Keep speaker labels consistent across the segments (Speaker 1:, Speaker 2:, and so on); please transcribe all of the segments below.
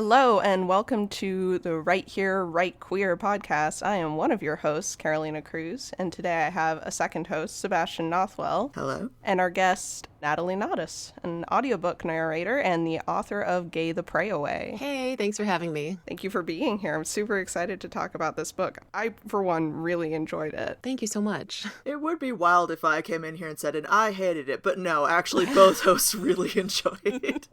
Speaker 1: Hello, and welcome to the Right Here, Right Queer podcast. I am one of your hosts, Carolina Cruz, and today I have a second host, Sebastian Nothwell.
Speaker 2: Hello.
Speaker 1: And our guest, Natalie Naudus, an audiobook narrator and the author of Gay the Pray Away.
Speaker 3: Hey, thanks for having me.
Speaker 1: Thank you for being here. I'm super excited to talk about this book. I, for one, really enjoyed it.
Speaker 3: Thank you so much.
Speaker 2: It would be wild if I came in here and said, and I hated it, but no, actually both hosts really enjoyed it.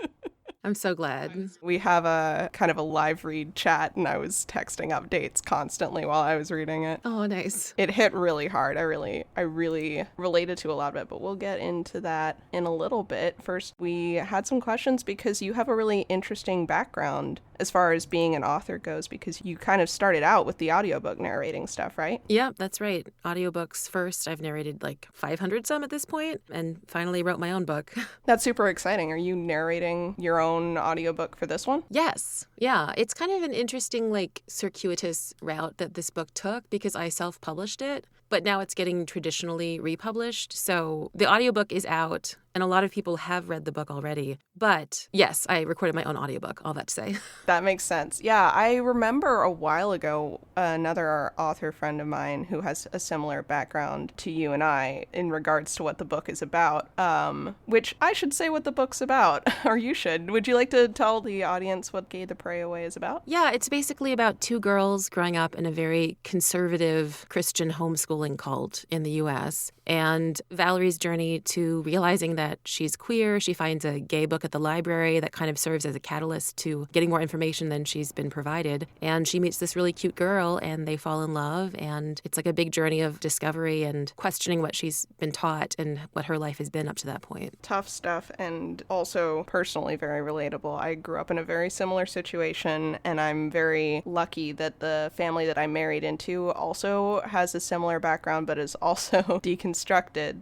Speaker 3: I'm so glad.
Speaker 1: We have a kind of a live read chat, and I was texting updates constantly while I was reading it.
Speaker 3: Oh, nice.
Speaker 1: It hit really hard. I really related to a lot of it, but we'll get into that in a little bit. First, we had some questions because you have a really interesting background as far as being an author goes, because you kind of started out with the audiobook narrating stuff, right?
Speaker 3: Yeah, that's right. Audiobooks first. I've narrated like 500 some at this point, and finally wrote my own book.
Speaker 1: That's super exciting. Are you narrating your own audiobook for this one?
Speaker 3: Yes. Yeah. It's kind of an interesting, circuitous route that this book took because I self-published it, but now it's getting traditionally republished. So the audiobook is out, and a lot of people have read the book already. But yes, I recorded my own audiobook, all that to say.
Speaker 1: That makes sense. Yeah, I remember a while ago, another author friend of mine who has a similar background to you and I in regards to what the book is about, which I should say what the book's about, or you should. Would you like to tell the audience what Gay the Pray Away is about?
Speaker 3: Yeah, it's basically about two girls growing up in a very conservative Christian homeschooling cult in the U.S., and Valerie's journey to realizing that she's queer. She finds a gay book at the library that kind of serves as a catalyst to getting more information than she's been provided. And she meets this really cute girl, and they fall in love. And it's like a big journey of discovery and questioning what she's been taught and what her life has been up to that point.
Speaker 1: Tough stuff, and also personally very relatable. I grew up in a very similar situation, and I'm very lucky that the family that I married into also has a similar background, but is also deconstructed.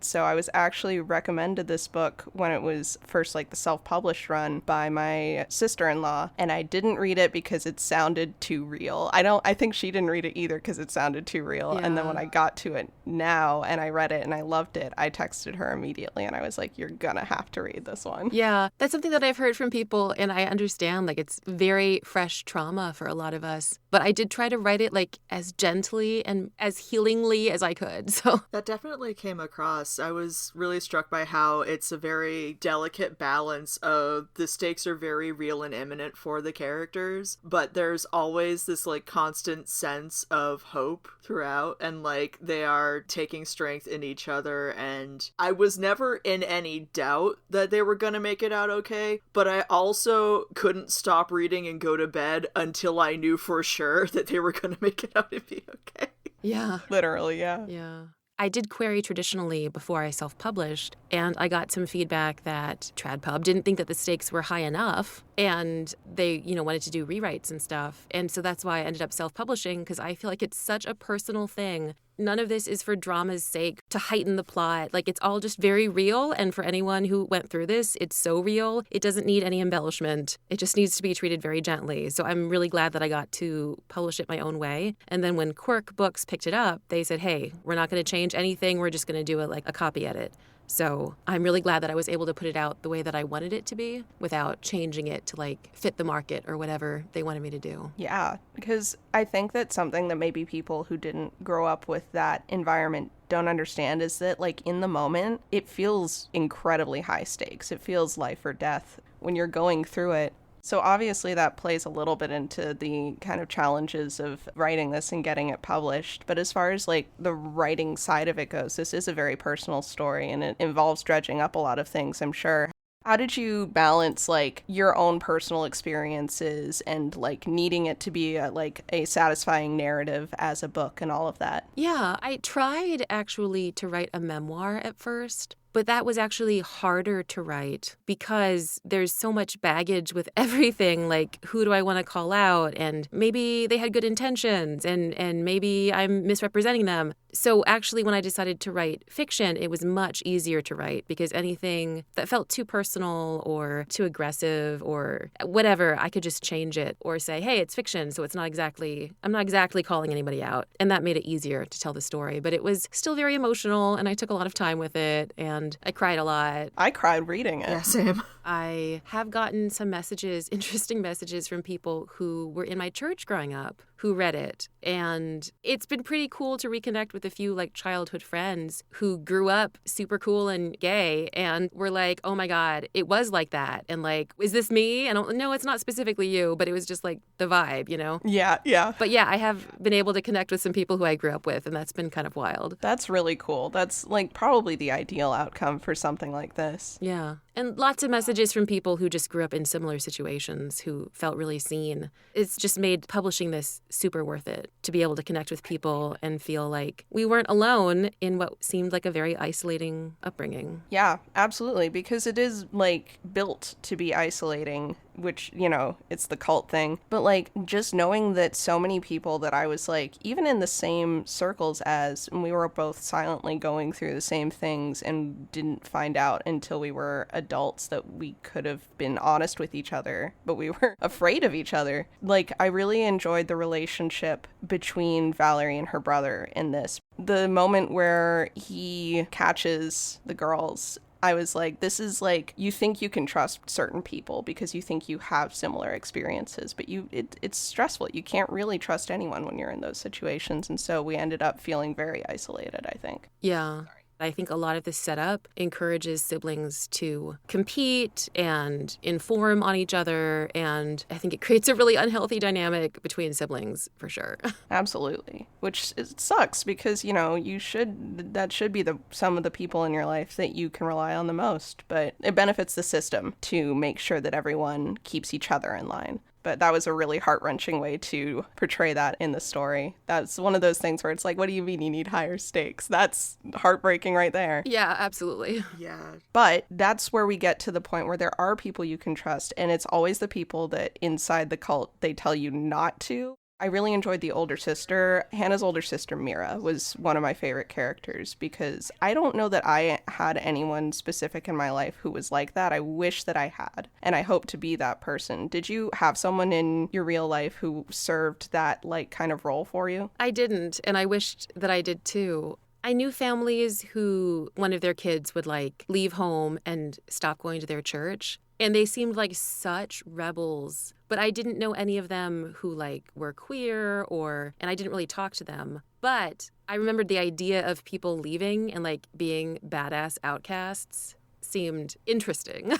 Speaker 1: So I was actually recommended this book when it was first the self-published run by my sister-in-law, and I didn't read it because it sounded too real. I think she didn't read it either because it sounded too real.
Speaker 3: Yeah.
Speaker 1: And then when I got to it now and I read it and I loved it, I texted her immediately and I was like, you're gonna have to read this one.
Speaker 3: Yeah, that's something that I've heard from people, and I understand it's very fresh trauma for a lot of us. But I did try to write it as gently and as healingly as I could. So
Speaker 2: that definitely came across. I was really struck by how it's a very delicate balance of the stakes are very real and imminent for the characters, but there's always this constant sense of hope throughout, and they are taking strength in each other. And I was never in any doubt that they were gonna make it out okay, but I also couldn't stop reading and go to bed until I knew for sure that they were gonna make it out and be okay.
Speaker 3: yeah.
Speaker 1: Literally, yeah.
Speaker 3: Yeah. I did query traditionally before I self-published, and I got some feedback that TradPub didn't think that the stakes were high enough, and they, wanted to do rewrites and stuff. And so that's why I ended up self-publishing, because I feel like it's such a personal thing. None of this is for drama's sake, to heighten the plot. It's all just very real, and for anyone who went through this, it's so real. It doesn't need any embellishment. It just needs to be treated very gently. So I'm really glad that I got to publish it my own way. And then when Quirk Books picked it up, they said, hey, we're not going to change anything. We're just going to do it a copy edit. So I'm really glad that I was able to put it out the way that I wanted it to be without changing it to fit the market or whatever they wanted me to do.
Speaker 1: Yeah, because I think that something that maybe people who didn't grow up with that environment don't understand is that in the moment, it feels incredibly high stakes. It feels life or death when you're going through it. So obviously that plays a little bit into the kind of challenges of writing this and getting it published. But as far as the writing side of it goes, this is a very personal story, and it involves dredging up a lot of things, I'm sure. How did you balance your own personal experiences and needing it to be a satisfying narrative as a book and all of that?
Speaker 3: Yeah, I tried actually to write a memoir at first. But that was actually harder to write because there's so much baggage with everything, who do I want to call out? And maybe they had good intentions and maybe I'm misrepresenting them. So actually, when I decided to write fiction, it was much easier to write because anything that felt too personal or too aggressive or whatever, I could just change it or say, hey, it's fiction, so I'm not exactly calling anybody out. And that made it easier to tell the story. But it was still very emotional, and I took a lot of time with it. And and I cried a lot.
Speaker 1: I cried reading it.
Speaker 2: Yeah, same.
Speaker 3: I have gotten some messages, interesting messages from people who were in my church growing up who read it. And it's been pretty cool to reconnect with a few like childhood friends who grew up super cool and gay and were like, oh my God, it was like that. And like, is this me? And no, it's not specifically you, but it was just like the vibe, you know?
Speaker 1: Yeah, yeah.
Speaker 3: But yeah, I have been able to connect with some people who I grew up with, and that's been kind of wild.
Speaker 1: That's really cool. That's like probably the ideal outcome for something like this.
Speaker 3: Yeah. And lots of messages from people who just grew up in similar situations who felt really seen. It's just made publishing this super worth it to be able to connect with people and feel like we weren't alone in what seemed like a very isolating upbringing.
Speaker 1: Yeah, absolutely. Because it is like built to be isolating, which, you know, it's the cult thing. But like just knowing that so many people that I was like, even in the same circles as, and we were both silently going through the same things and didn't find out until we were adults that we could have been honest with each other, but we were afraid of each other. Like, I really enjoyed the relationship between Valerie and her brother in this. The moment where he catches the girls, I was like, this is like, you think you can trust certain people because you think you have similar experiences, but it's stressful. You can't really trust anyone when you're in those situations. And so we ended up feeling very isolated, I think.
Speaker 3: Yeah. I think a lot of this setup encourages siblings to compete and inform on each other, and I think it creates a really unhealthy dynamic between siblings, for sure.
Speaker 1: Absolutely. Which it sucks because, you know, that should be some of the people in your life that you can rely on the most, but it benefits the system to make sure that everyone keeps each other in line. But that was a really heart-wrenching way to portray that in the story. That's one of those things where it's like, what do you mean you need higher stakes? That's heartbreaking right there.
Speaker 3: Yeah, absolutely.
Speaker 2: Yeah.
Speaker 1: But that's where we get to the point where there are people you can trust, and it's always the people that inside the cult they tell you not to. I really enjoyed the older sister. Hannah's older sister, Mira, was one of my favorite characters because I don't know that I had anyone specific in my life who was like that. I wish that I had, and I hope to be that person. Did you have someone in your real life who served that like kind of role for you?
Speaker 3: I didn't, and I wished that I did too. I knew families who one of their kids would like leave home and stop going to their church. And they seemed like such rebels, but I didn't know any of them who like were queer and I didn't really talk to them. But I remembered the idea of people leaving and like being badass outcasts seemed interesting.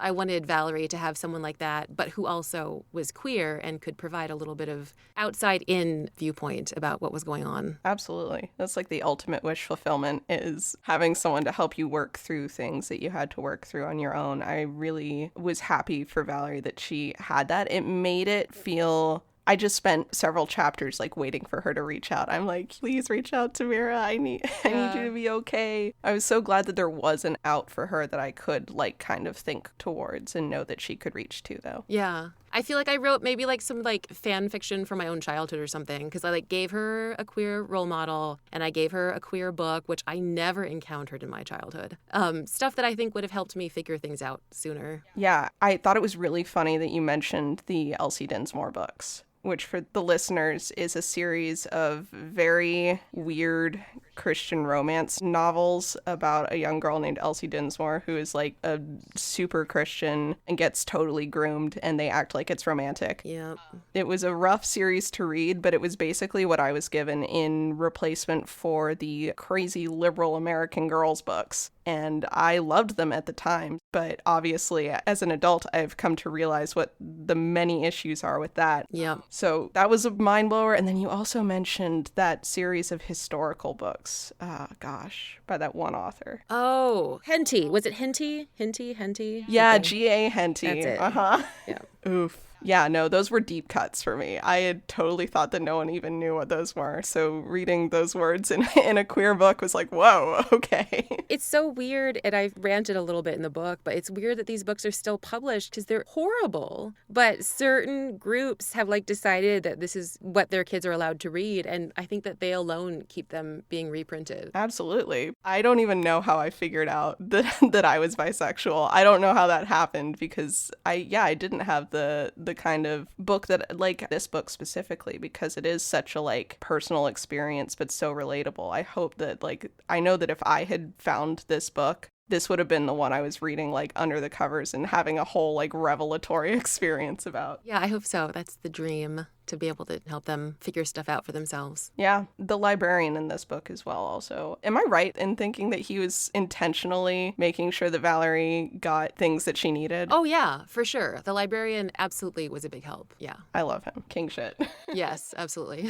Speaker 3: I wanted Valerie to have someone like that, but who also was queer and could provide a little bit of outside-in viewpoint about what was going on.
Speaker 1: Absolutely. That's like the ultimate wish fulfillment, is having someone to help you work through things that you had to work through on your own. I really was happy for Valerie that she had that. It made it feel... I just spent several chapters like waiting for her to reach out. I'm like, please reach out to Mira. I need you to be okay. I was so glad that there was an out for her that I could like kind of think towards and know that she could reach to, though.
Speaker 3: Yeah. I feel like I wrote maybe like some like fan fiction from my own childhood or something, because I like gave her a queer role model and I gave her a queer book, which I never encountered in my childhood. Stuff that I think would have helped me figure things out sooner.
Speaker 1: Yeah, I thought it was really funny that you mentioned the Elsie Dinsmore books, which for the listeners is a series of very weird Christian romance novels about a young girl named Elsie Dinsmore who is like a super Christian and gets totally groomed, and they act like it's romantic.
Speaker 3: Yep.
Speaker 1: It was a rough series to read, but it was basically what I was given in replacement for the crazy liberal American Girls books. And I loved them at the time, but obviously as an adult, I've come to realize what the many issues are with that.
Speaker 3: Yep.
Speaker 1: So that was a mind blower. And then you also mentioned that series of historical books. By that one author.
Speaker 3: Oh, Henty. Was it Henty? Henty?
Speaker 1: Yeah,
Speaker 3: Okay.
Speaker 1: G.A. Henty.
Speaker 3: That's it.
Speaker 1: Uh-huh.
Speaker 3: Yeah.
Speaker 1: Oof. Yeah, no, those were deep cuts for me. I had totally thought that no one even knew what those were. So reading those words in a queer book was like, whoa, okay.
Speaker 3: It's so weird, and I've ranted a little bit in the book, but it's weird that these books are still published because they're horrible. But certain groups have like decided that this is what their kids are allowed to read, and I think that they alone keep them being reprinted.
Speaker 1: Absolutely. I don't even know how I figured out that I was bisexual. I don't know how that happened because I didn't have have the kind of book that, like this book specifically, because it is such a like personal experience but so relatable. I hope that, like, I know that if I had found this book, this would have been the one I was reading like under the covers and having a whole like revelatory experience about.
Speaker 3: Yeah, I hope so. That's the dream, to be able to help them figure stuff out for themselves.
Speaker 1: Yeah, the librarian in this book as well also. Am I right in thinking that he was intentionally making sure that Valerie got things that she needed?
Speaker 3: Oh, yeah, for sure. The librarian absolutely was a big help. Yeah.
Speaker 1: I love him. King shit.
Speaker 3: Yes, absolutely.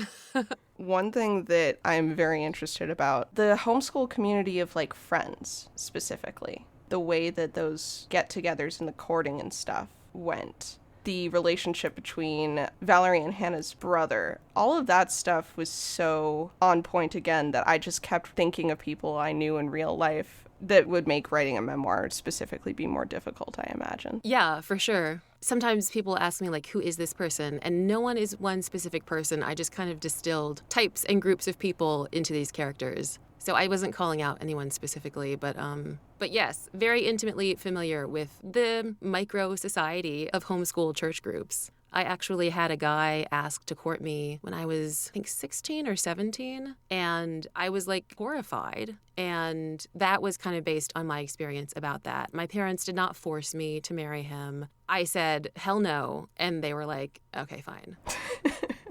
Speaker 1: One thing that I'm very interested about, the homeschool community of like friends specifically, the way that those get-togethers and the courting and stuff went. The relationship between Valerie and Hannah's brother, all of that stuff was so on point again that I just kept thinking of people I knew in real life that would make writing a memoir specifically be more difficult, I imagine.
Speaker 3: Yeah, for sure. Sometimes people ask me, like, who is this person? And no one is one specific person. I just kind of distilled types and groups of people into these characters. So I wasn't calling out anyone specifically, but yes, very intimately familiar with the micro society of homeschool church groups. I actually had a guy ask to court me when I was, I think, 16 or 17, and I was like horrified. And that was kind of based on my experience about that. My parents did not force me to marry him. I said, hell no. And they were like, okay, fine.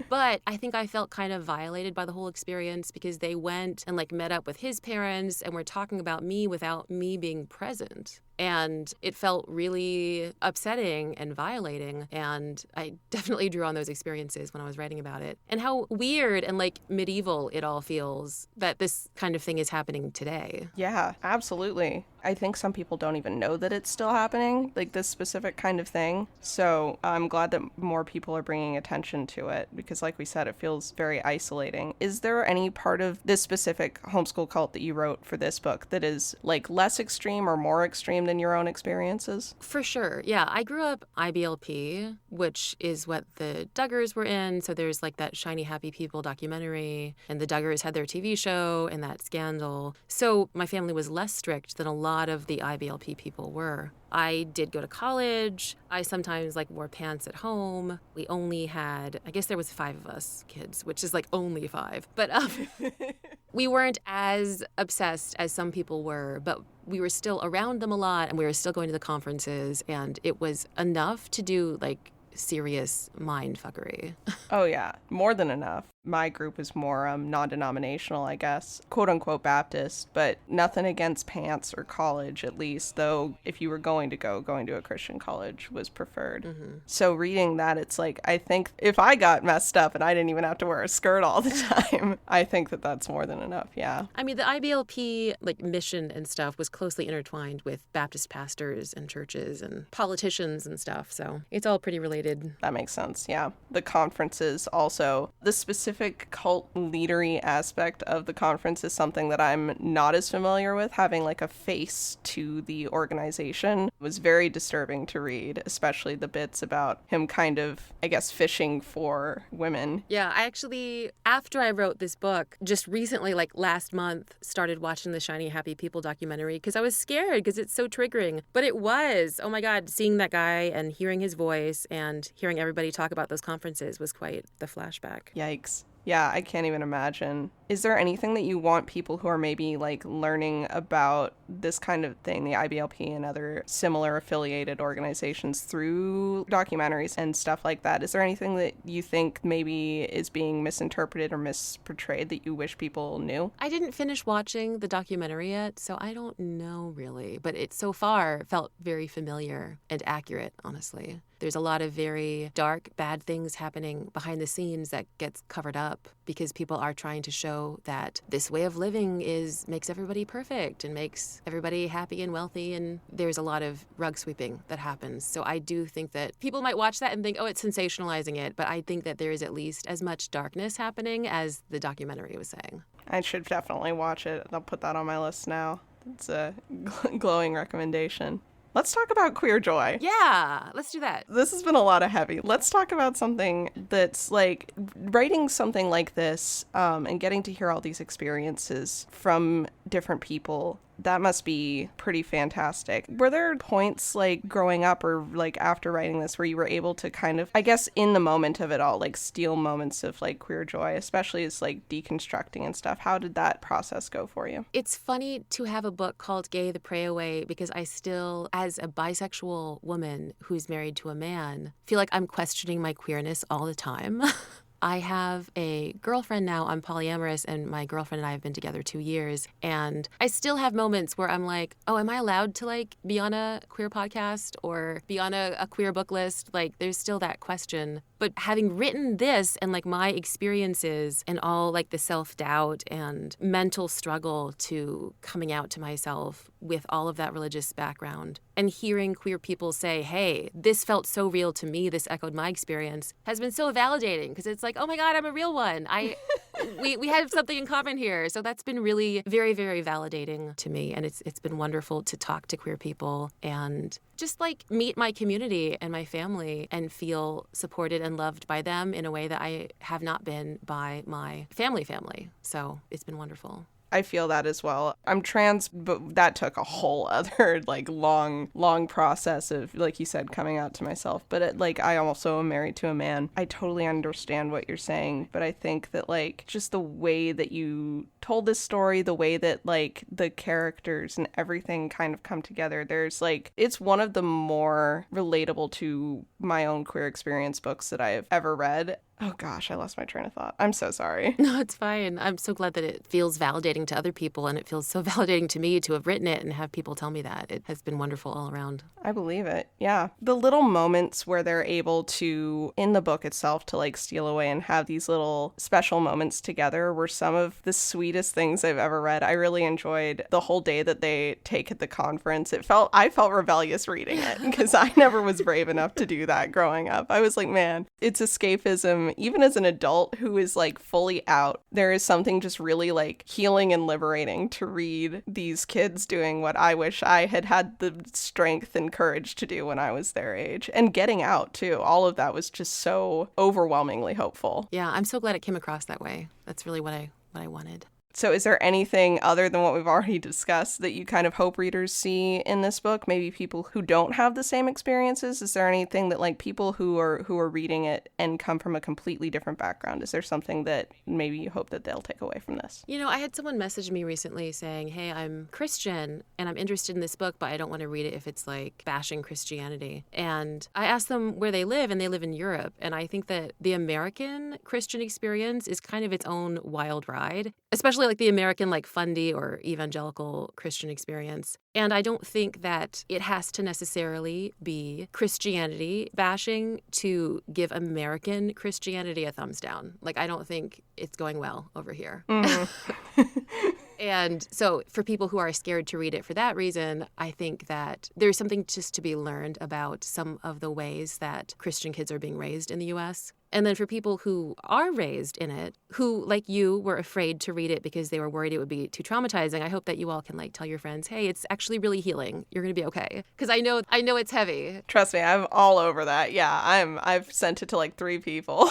Speaker 3: But I think I felt kind of violated by the whole experience because they went and like met up with his parents and were talking about me without me being present. And it felt really upsetting and violating. And I definitely drew on those experiences when I was writing about it. And how weird and like medieval it all feels that this kind of thing is happening today.
Speaker 1: Yeah, absolutely. I think some people don't even know that it's still happening, like this specific kind of thing. So I'm glad that more people are bringing attention to it because, like we said, it feels very isolating. Is there any part of this specific homeschool cult that you wrote for this book that is like less extreme or more extreme than your own experiences?
Speaker 3: For sure. Yeah. I grew up IBLP, which is what the Duggars were in. So there's like that Shiny Happy People documentary, and the Duggars had their TV show and that scandal. So my family was less strict than a lot of the IBLP people were. I did go to college. I sometimes like wore pants at home. We only had, I guess there was 5 of us kids, which is like only 5. But we weren't as obsessed as some people were, but we were still around them a lot and we were still going to the conferences, and it was enough to do like serious mind fuckery.
Speaker 1: Oh yeah, more than enough. My group is more non-denominational, I guess, quote unquote Baptist, but nothing against pants or college, at least, though if you were going to a Christian college was preferred. Mm-hmm. So reading that, it's like, I think if I got messed up and I didn't even have to wear a skirt all the time, I think that that's more than enough, yeah.
Speaker 3: I mean, the IBLP like mission and stuff was closely intertwined with Baptist pastors and churches and politicians and stuff, so it's all pretty related.
Speaker 1: That makes sense, yeah. The conferences also, the specific cult leadery aspect of the conference is something that I'm not as familiar with. Having like a face to the organization was very disturbing to read, especially the bits about him kind of, I guess, fishing for women.
Speaker 3: Yeah, I actually, after I wrote this book, just recently, like last month, started watching the Shiny Happy People documentary because I was scared because it's so triggering. But it was, oh my God, seeing that guy and hearing his voice and hearing everybody talk about those conferences was quite the flashback.
Speaker 1: Yikes. Yeah, I can't even imagine. Is there anything that you want people who are maybe like learning about this kind of thing, the IBLP and other similar affiliated organizations through documentaries and stuff like that? Is there anything that you think maybe is being misinterpreted or misportrayed that you wish people knew?
Speaker 3: I didn't finish watching the documentary yet, so I don't know really, but it so far felt very familiar and accurate, honestly. There's a lot of very dark, bad things happening behind the scenes that gets covered up because people are trying to show that this way of living makes everybody perfect and makes everybody happy and wealthy, and there's a lot of rug sweeping that happens. So I do think that people might watch that and think, oh, it's sensationalizing it, but I think that there is at least as much darkness happening as the documentary was saying.
Speaker 1: I should definitely watch it. I'll put that on my list now. It's a glowing recommendation. Let's talk about queer joy.
Speaker 3: Yeah, let's do that.
Speaker 1: This has been a lot of heavy. Let's talk about something that's like writing something like this and getting to hear all these experiences from different people. That must be pretty fantastic. Were there points like growing up or like after writing this where you were able to kind of, I guess in the moment of it all, like steal moments of like queer joy, especially as like deconstructing and stuff? How did that process go for you?
Speaker 3: It's funny to have a book called Gay the Pray Away because I still, as a bisexual woman who's married to a man, feel like I'm questioning my queerness all the time. I have a girlfriend now. I'm polyamorous, and my girlfriend and I have been together 2 years. And I still have moments where I'm like, oh, am I allowed to like be on a queer podcast or be on a queer book list? Like, there's still that question. But having written this and like my experiences and all like the self-doubt and mental struggle to coming out to myself with all of that religious background and hearing queer people say, hey, this felt so real to me, this echoed my experience, has been so validating because it's like, oh my God, I'm a real one. We have something in common here. So that's been really very, very validating to me. And it's been wonderful to talk to queer people and just like meet my community and my family and feel supported and loved by them in a way that I have not been by my family. So it's been wonderful.
Speaker 1: I feel that as well. I'm trans, but that took a whole other like long process of, like you said, coming out to myself. But like I also am married to a man. I totally understand what you're saying, but I think that like just the way that you told this story, the way that like the characters and everything kind of come together, there's like, it's one of the more relatable to my own queer experience books that I have ever read. Oh gosh, I lost my train of thought. I'm so sorry.
Speaker 3: No, it's fine. I'm so glad that it feels validating to other people, and it feels so validating to me to have written it and have people tell me that. It has been wonderful all around.
Speaker 1: I believe it. Yeah. The little moments where they're able to, in the book itself, to like steal away and have these little special moments together were some of the sweetest things I've ever read. I really enjoyed the whole day that they take at the conference. I felt rebellious reading it because I never was brave enough to do that growing up. I was like, man, it's escapism. Even as an adult who is like fully out, there is something just really like healing and liberating to read these kids doing what I wish I had the strength and courage to do when I was their age, and getting out too. All of that was just so overwhelmingly hopeful.
Speaker 3: Yeah, I'm so glad it came across that way. That's really what I wanted.
Speaker 1: So is there anything other than what we've already discussed that you kind of hope readers see in this book? Maybe people who don't have the same experiences? Is there anything that like people who are reading it and come from a completely different background, is there something that maybe you hope that they'll take away from this?
Speaker 3: You know, I had someone message me recently saying, hey, I'm Christian and I'm interested in this book, but I don't want to read it if it's like bashing Christianity. And I asked them where they live, and they live in Europe. And I think that the American Christian experience is kind of its own wild ride, especially like the American like fundy or evangelical Christian experience. And I don't think that it has to necessarily be Christianity bashing to give American Christianity a thumbs down. Like, I don't think it's going well over here. Mm-hmm. And so for people who are scared to read it for that reason, I think that there's something just to be learned about some of the ways that Christian kids are being raised in the U.S. And then for people who are raised in it, who, like you, were afraid to read it because they were worried it would be too traumatizing, I hope that you all can like tell your friends, hey, it's actually really healing. You're going to be okay. Because I know it's heavy.
Speaker 1: Trust me, I'm all over that. Yeah, I've sent it to like 3 people.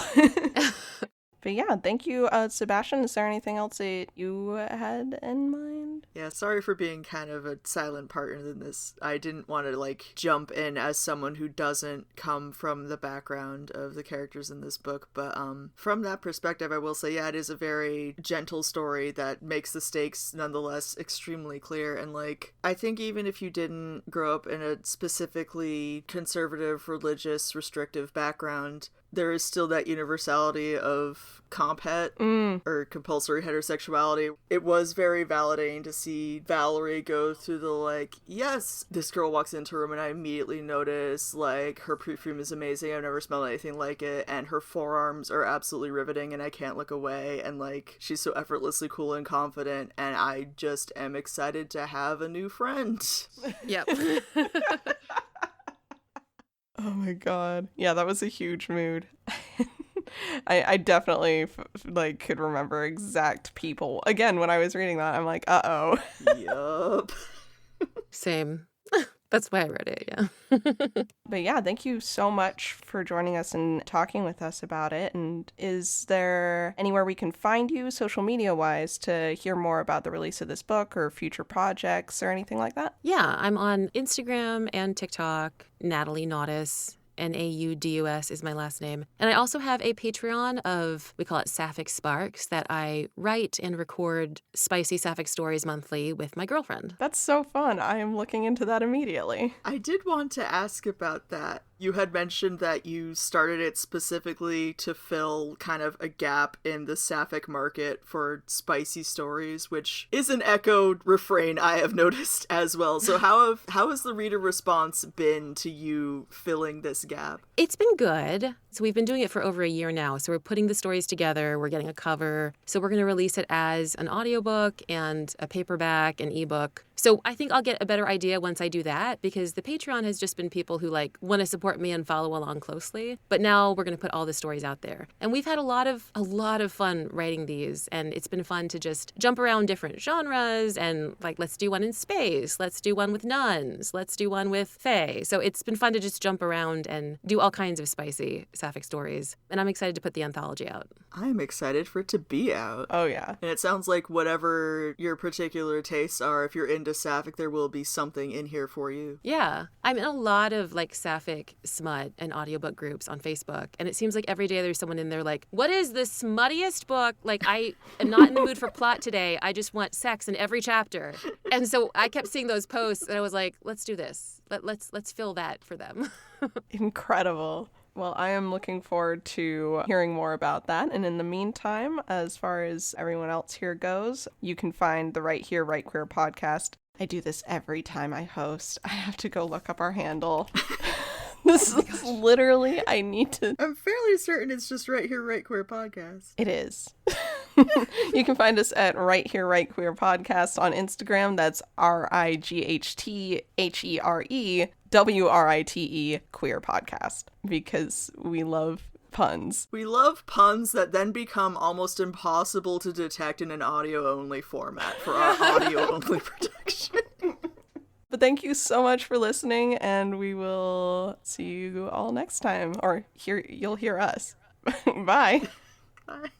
Speaker 1: But yeah, thank you, Sebastian. Is there anything else that you had in mind?
Speaker 2: Yeah, sorry for being kind of a silent partner in this. I didn't want to like jump in as someone who doesn't come from the background of the characters in this book, but from that perspective, I will say, yeah, it is a very gentle story that makes the stakes nonetheless extremely clear. And like, I think even if you didn't grow up in a specifically conservative, religious, restrictive background, there is still that universality of comphet or compulsory heterosexuality. It was very validating to see Valerie go through the like, yes, this girl walks into a room and I immediately notice like her perfume is amazing. I've never smelled anything like it. And her forearms are absolutely riveting and I can't look away. And like, she's so effortlessly cool and confident. And I just am excited to have a new friend.
Speaker 3: Yep.
Speaker 1: Oh my god. Yeah, that was a huge mood. I definitely like could remember exact people. Again, when I was reading that, I'm like, uh-oh.
Speaker 2: Yup.
Speaker 3: Same. That's why I wrote it, yeah.
Speaker 1: But yeah, thank you so much for joining us and talking with us about it. And is there anywhere we can find you social media wise to hear more about the release of this book or future projects or anything like that?
Speaker 3: Yeah, I'm on Instagram and TikTok, Natalie Naudus. Naudus is my last name. And I also have a Patreon of, we call it Sapphic Sparks, that I write and record spicy Sapphic stories monthly with my girlfriend.
Speaker 1: That's so fun. I am looking into that immediately.
Speaker 2: I did want to ask about that. You had mentioned that you started it specifically to fill kind of a gap in the sapphic market for spicy stories, which is an echoed refrain I have noticed as well. So how has the reader response been to you filling this gap?
Speaker 3: It's been good. So we've been doing it for over a year now. So we're putting the stories together. We're getting a cover. So we're going to release it as an audiobook and a paperback and ebook. So I think I'll get a better idea once I do that, because the Patreon has just been people who like want to support me and follow along closely. But now we're going to put all the stories out there. And we've had a lot of fun writing these, and it's been fun to just jump around different genres and like, let's do one in space, let's do one with nuns, let's do one with fae. So it's been fun to just jump around and do all kinds of spicy sapphic stories. And I'm excited to put the anthology out.
Speaker 2: I'm excited for it to be out.
Speaker 1: Oh yeah.
Speaker 2: And it sounds like whatever your particular tastes are, if you're into sapphic, there will be something in here for you.
Speaker 3: Yeah. I'm in a lot of like sapphic smut and audiobook groups on Facebook. And it seems like every day there's someone in there like, what is the smuttiest book? Like, I am not in the mood for plot today. I just want sex in every chapter. And so I kept seeing those posts and I was like, let's do this. Let's fill that for them.
Speaker 1: Incredible. Well, I am looking forward to hearing more about that. And in the meantime, as far as everyone else here goes, you can find the Right Here, Right Queer podcast. I do this every time I host. I have to go look up our handle. This is literally, I need to.
Speaker 2: I'm fairly certain it's just Right Here, Right Queer podcast.
Speaker 1: It is. You can find us at Right Here, Right Queer podcast on Instagram. That's RIGHTHEREWRITE queer podcast, because we love puns.
Speaker 2: We love puns that then become almost impossible to detect in an audio-only format for our audio-only production.
Speaker 1: But thank you so much for listening, and we will see you all next time. Or you'll hear us. Bye.
Speaker 2: Bye.